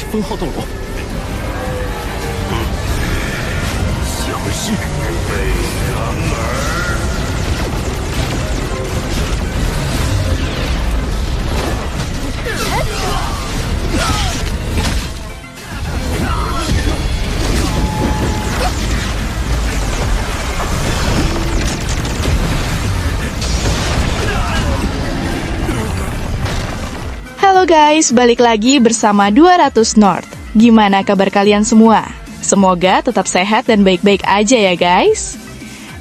是分号洞罗。小心被然而。Halo guys, balik lagi bersama 200 North. Gimana kabar kalian semua? Semoga tetap sehat dan baik-baik aja ya guys.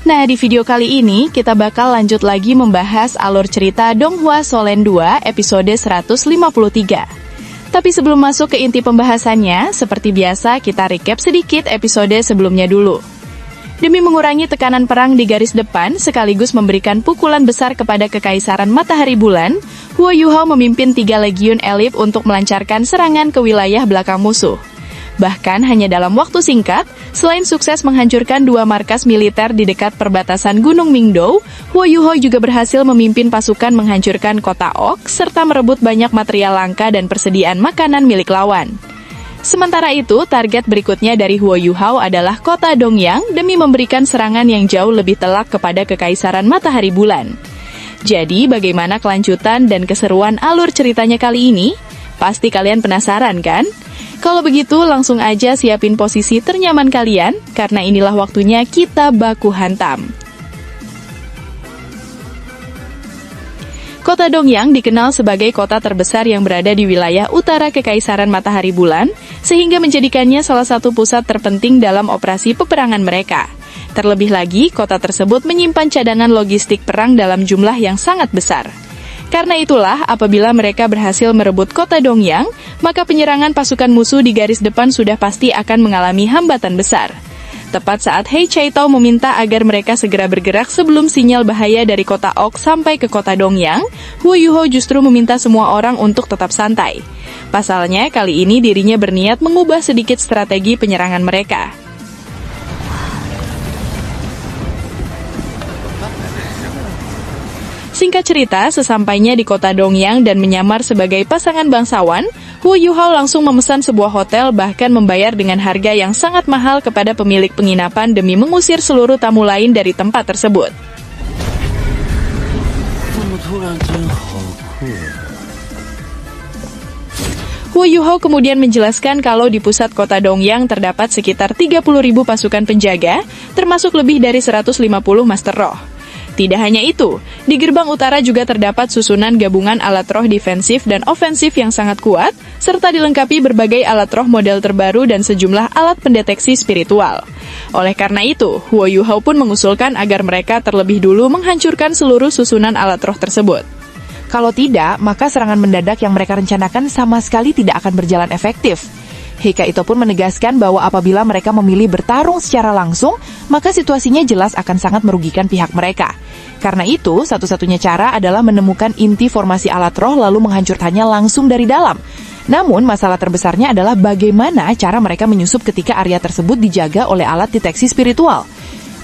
Nah, di video kali ini kita bakal lanjut lagi membahas alur cerita Donghua Solen 2 episode 153. Tapi sebelum masuk ke inti pembahasannya, seperti biasa kita recap sedikit episode sebelumnya dulu. Demi mengurangi tekanan perang di garis depan, sekaligus memberikan pukulan besar kepada Kekaisaran Matahari Bulan, Huo Yuhao memimpin 3 legiun elit untuk melancarkan serangan ke wilayah belakang musuh. Bahkan hanya dalam waktu singkat, selain sukses menghancurkan 2 markas militer di dekat perbatasan Gunung Mingdou, Huo Yuhao juga berhasil memimpin pasukan menghancurkan kota Ok, serta merebut banyak material langka dan persediaan makanan milik lawan. Sementara itu, target berikutnya dari Huo Yuhao adalah kota Dongyang demi memberikan serangan yang jauh lebih telak kepada Kekaisaran Matahari Bulan. Jadi, bagaimana kelanjutan dan keseruan alur ceritanya kali ini? Pasti kalian penasaran kan? Kalau begitu, langsung aja siapin posisi ternyaman kalian, karena inilah waktunya kita baku hantam. Kota Dongyang dikenal sebagai kota terbesar yang berada di wilayah utara Kekaisaran Matahari Bulan, sehingga menjadikannya salah satu pusat terpenting dalam operasi peperangan mereka. Terlebih lagi, kota tersebut menyimpan cadangan logistik perang dalam jumlah yang sangat besar. Karena itulah, apabila mereka berhasil merebut kota Dongyang, maka penyerangan pasukan musuh di garis depan sudah pasti akan mengalami hambatan besar. Tepat saat He Chaitao meminta agar mereka segera bergerak sebelum sinyal bahaya dari kota Ok sampai ke kota Dongyang, Huo Yuhao justru meminta semua orang untuk tetap santai. Pasalnya, kali ini dirinya berniat mengubah sedikit strategi penyerangan mereka. Singkat cerita, sesampainya di kota Dongyang dan menyamar sebagai pasangan bangsawan, Huo Yuhao langsung memesan sebuah hotel bahkan membayar dengan harga yang sangat mahal kepada pemilik penginapan demi mengusir seluruh tamu lain dari tempat tersebut. Huo Yuhao kemudian menjelaskan kalau di pusat kota Dongyang terdapat sekitar 30.000 pasukan penjaga, termasuk lebih dari 150 Master Roh. Tidak hanya itu, di gerbang utara juga terdapat susunan gabungan alat roh defensif dan ofensif yang sangat kuat, serta dilengkapi berbagai alat roh model terbaru dan sejumlah alat pendeteksi spiritual. Oleh karena itu, Huo Yuhao pun mengusulkan agar mereka terlebih dulu menghancurkan seluruh susunan alat roh tersebut. Kalau tidak, maka serangan mendadak yang mereka rencanakan sama sekali tidak akan berjalan efektif. He Chaitao pun menegaskan bahwa apabila mereka memilih bertarung secara langsung, maka situasinya jelas akan sangat merugikan pihak mereka. Karena itu, satu-satunya cara adalah menemukan inti formasi alat roh lalu menghancurkannya langsung dari dalam. Namun, masalah terbesarnya adalah bagaimana cara mereka menyusup ketika area tersebut dijaga oleh alat deteksi spiritual.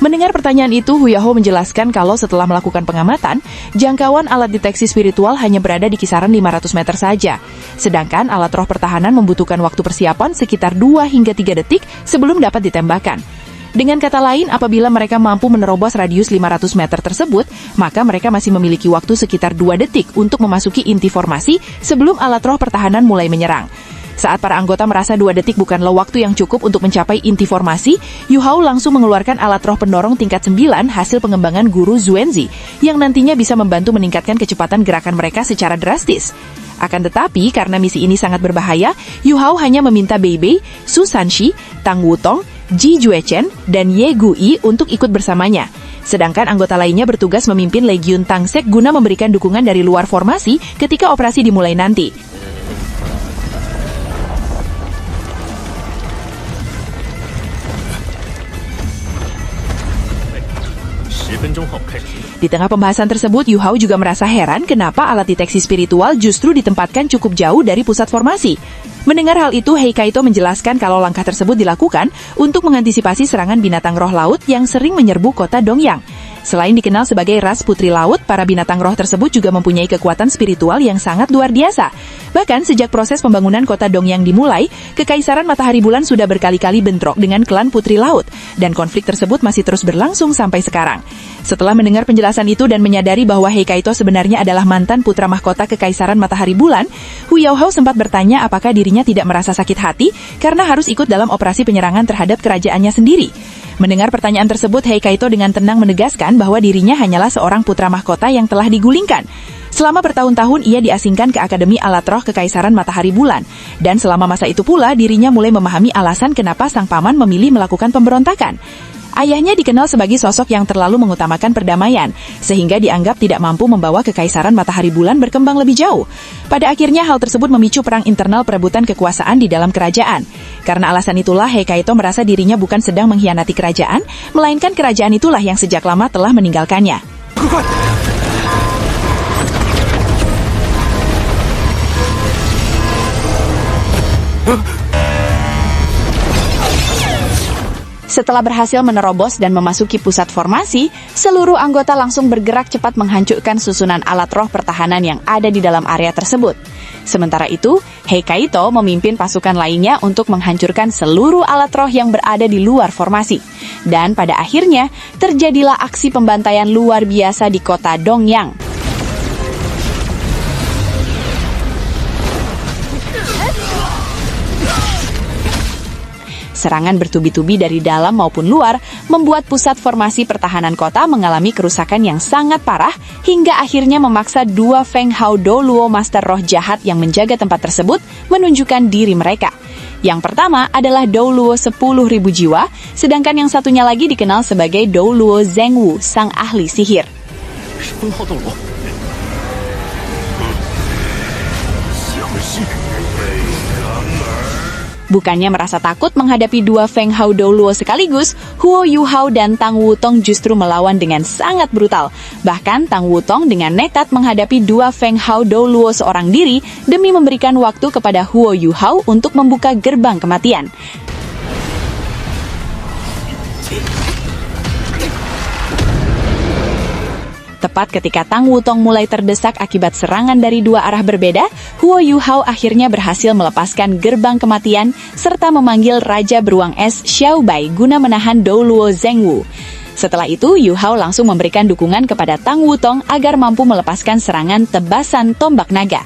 Mendengar pertanyaan itu, Huo Yuhao menjelaskan kalau setelah melakukan pengamatan, jangkauan alat deteksi spiritual hanya berada di kisaran 500 meter saja. Sedangkan alat roh pertahanan membutuhkan waktu persiapan sekitar 2 hingga 3 detik sebelum dapat ditembakkan. Dengan kata lain, apabila mereka mampu menerobos radius 500 meter tersebut, maka mereka masih memiliki waktu sekitar 2 detik untuk memasuki inti formasi sebelum alat roh pertahanan mulai menyerang. Saat para anggota merasa 2 detik bukanlah waktu yang cukup untuk mencapai inti formasi, Yuhao langsung mengeluarkan alat roh pendorong tingkat 9 hasil pengembangan guru Xuanzi, yang nantinya bisa membantu meningkatkan kecepatan gerakan mereka secara drastis. Akan tetapi, karena misi ini sangat berbahaya, Yuhao hanya meminta Bei Bei, Su Sanshi, Tang Wutong, Ji Juechen, dan Ye Guyi untuk ikut bersamanya. Sedangkan anggota lainnya bertugas memimpin Legiun Tangsek guna memberikan dukungan dari luar formasi ketika operasi dimulai nanti. Di tengah pembahasan tersebut, Yuhao juga merasa heran kenapa alat deteksi spiritual justru ditempatkan cukup jauh dari pusat formasi. Mendengar hal itu, He Chaitao menjelaskan kalau langkah tersebut dilakukan untuk mengantisipasi serangan binatang roh laut yang sering menyerbu kota Dongyang. Selain dikenal sebagai ras putri laut, para binatang roh tersebut juga mempunyai kekuatan spiritual yang sangat luar biasa. Bahkan sejak proses pembangunan kota Dongyang dimulai, Kekaisaran Matahari Bulan sudah berkali-kali bentrok dengan klan Putri Laut, dan konflik tersebut masih terus berlangsung sampai sekarang. Setelah mendengar penjelasan itu dan menyadari bahwa He Kaito sebenarnya adalah mantan putra mahkota Kekaisaran Matahari Bulan, Hu Yaohao sempat bertanya apakah dirinya tidak merasa sakit hati karena harus ikut dalam operasi penyerangan terhadap kerajaannya sendiri. Mendengar pertanyaan tersebut, He Kaito dengan tenang menegaskan bahwa dirinya hanyalah seorang putra mahkota yang telah digulingkan. Selama bertahun-tahun ia diasingkan ke Akademi Alat Roh Kekaisaran Matahari Bulan, dan selama masa itu pula dirinya mulai memahami alasan kenapa sang paman memilih melakukan pemberontakan. Ayahnya dikenal sebagai sosok yang terlalu mengutamakan perdamaian, sehingga dianggap tidak mampu membawa Kekaisaran Matahari Bulan berkembang lebih jauh. Pada akhirnya hal tersebut memicu perang internal perebutan kekuasaan di dalam kerajaan. Karena alasan itulah He Kaito merasa dirinya bukan sedang mengkhianati kerajaan, melainkan kerajaan itulah yang sejak lama telah meninggalkannya. Setelah berhasil menerobos dan memasuki pusat formasi, seluruh anggota langsung bergerak cepat menghancurkan susunan alat roh pertahanan yang ada di dalam area tersebut. Sementara itu, He Kaito memimpin pasukan lainnya untuk menghancurkan seluruh alat roh yang berada di luar formasi. Dan pada akhirnya, terjadilah aksi pembantaian luar biasa di kota Dongyang. Serangan bertubi-tubi dari dalam maupun luar membuat pusat formasi pertahanan kota mengalami kerusakan yang sangat parah hingga akhirnya memaksa dua Feng Hao Dou Luo Master Roh jahat yang menjaga tempat tersebut menunjukkan diri mereka. Yang pertama adalah Dou Luo 10.000 jiwa, sedangkan yang satunya lagi dikenal sebagai Dou Luo Zhengwu, sang ahli sihir. Bukannya merasa takut menghadapi dua Feng Hao Dou Luo sekaligus, Huo Yuhao dan Tang Wutong justru melawan dengan sangat brutal. Bahkan Tang Wutong dengan nekat menghadapi dua Feng Hao Dou Luo seorang diri demi memberikan waktu kepada Huo Yuhao untuk membuka gerbang kematian. Tepat ketika Tang Wutong mulai terdesak akibat serangan dari dua arah berbeda, Huo Yuhao akhirnya berhasil melepaskan gerbang kematian serta memanggil Raja Beruang Es Xiao Bai guna menahan Dou Luo Zhengwu. Setelah itu, Yuhao langsung memberikan dukungan kepada Tang Wutong agar mampu melepaskan serangan tebasan tombak naga.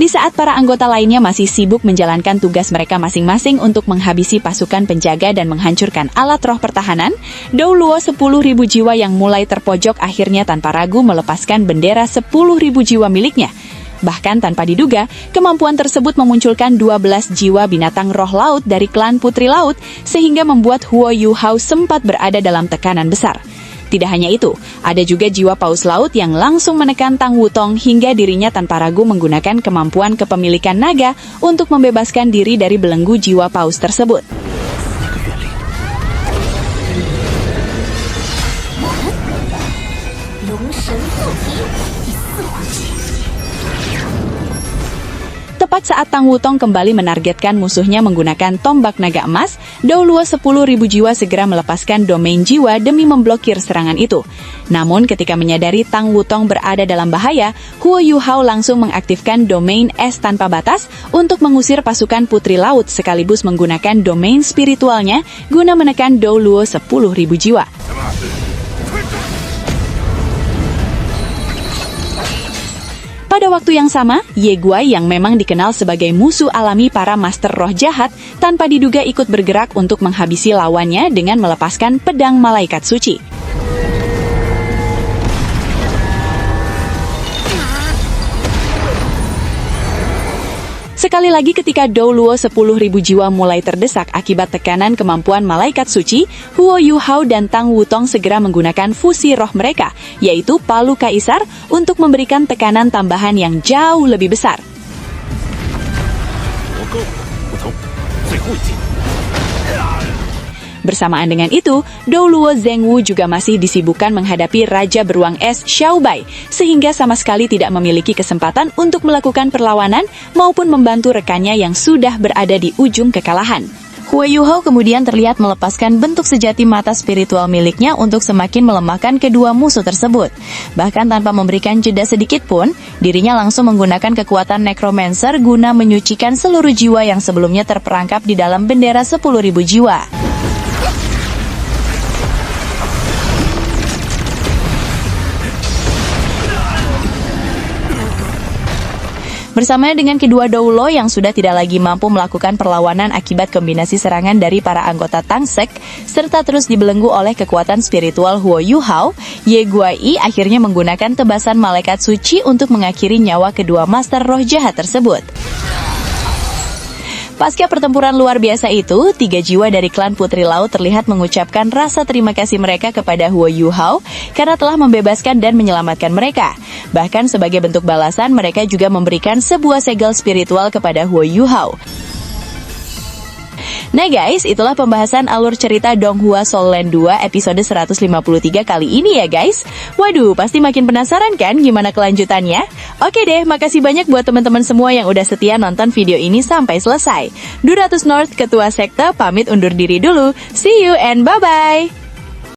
Di saat para anggota lainnya masih sibuk menjalankan tugas mereka masing-masing untuk menghabisi pasukan penjaga dan menghancurkan alat roh pertahanan, Dou Luo 10.000 jiwa yang mulai terpojok akhirnya tanpa ragu melepaskan bendera 10.000 jiwa miliknya. Bahkan tanpa diduga, kemampuan tersebut memunculkan 12 jiwa binatang roh laut dari klan Putri Laut, sehingga membuat Huo Yuhao sempat berada dalam tekanan besar. Tidak hanya itu, ada juga jiwa paus laut yang langsung menekan Tang Wutong hingga dirinya tanpa ragu menggunakan kemampuan kepemilikan naga untuk membebaskan diri dari belenggu jiwa paus tersebut. Tepat saat Tang Wutong kembali menargetkan musuhnya menggunakan tombak naga emas, Dou Luo 10.000 jiwa segera melepaskan domain jiwa demi memblokir serangan itu. Namun ketika menyadari Tang Wutong berada dalam bahaya, Huo Yuhao langsung mengaktifkan domain es tanpa batas untuk mengusir pasukan Putri Laut sekaligus menggunakan domain spiritualnya guna menekan Dou Luo 10.000 jiwa. Pada waktu yang sama, Ye Guai yang memang dikenal sebagai musuh alami para master roh jahat tanpa diduga ikut bergerak untuk menghabisi lawannya dengan melepaskan pedang malaikat suci. Sekali lagi ketika Dou Luo 10.000 jiwa mulai terdesak akibat tekanan kemampuan malaikat suci, Huo Yuhao dan Tang Wutong segera menggunakan fusi roh mereka, yaitu palu kaisar, untuk memberikan tekanan tambahan yang jauh lebih besar. Bersamaan dengan itu, Douluo Zhengwu juga masih disibukkan menghadapi Raja Beruang Es Xiaobai, sehingga sama sekali tidak memiliki kesempatan untuk melakukan perlawanan maupun membantu rekannya yang sudah berada di ujung kekalahan. Huo Yuhao kemudian terlihat melepaskan bentuk sejati mata spiritual miliknya untuk semakin melemahkan kedua musuh tersebut. Bahkan tanpa memberikan jeda sedikit pun, dirinya langsung menggunakan kekuatan Necromancer guna menyucikan seluruh jiwa yang sebelumnya terperangkap di dalam bendera 10.000 jiwa. Bersamanya dengan kedua Doulo yang sudah tidak lagi mampu melakukan perlawanan akibat kombinasi serangan dari para anggota Tang Sek, serta terus dibelenggu oleh kekuatan spiritual Huo Yuhao, Ye Guai akhirnya menggunakan tebasan malaikat suci untuk mengakhiri nyawa kedua master roh jahat tersebut. Pasca pertempuran luar biasa itu, 3 jiwa dari klan Putri Laut terlihat mengucapkan rasa terima kasih mereka kepada Huo Yuhao karena telah membebaskan dan menyelamatkan mereka. Bahkan sebagai bentuk balasan, mereka juga memberikan sebuah segel spiritual kepada Huo Yuhao. Nah guys, itulah pembahasan alur cerita Donghua Soul Land 2 episode 153 kali ini ya guys. Waduh, pasti makin penasaran kan gimana kelanjutannya? Oke deh, makasih banyak buat teman-teman semua yang udah setia nonton video ini sampai selesai. Duratus North, Ketua Sekte, pamit undur diri dulu. See you and bye-bye!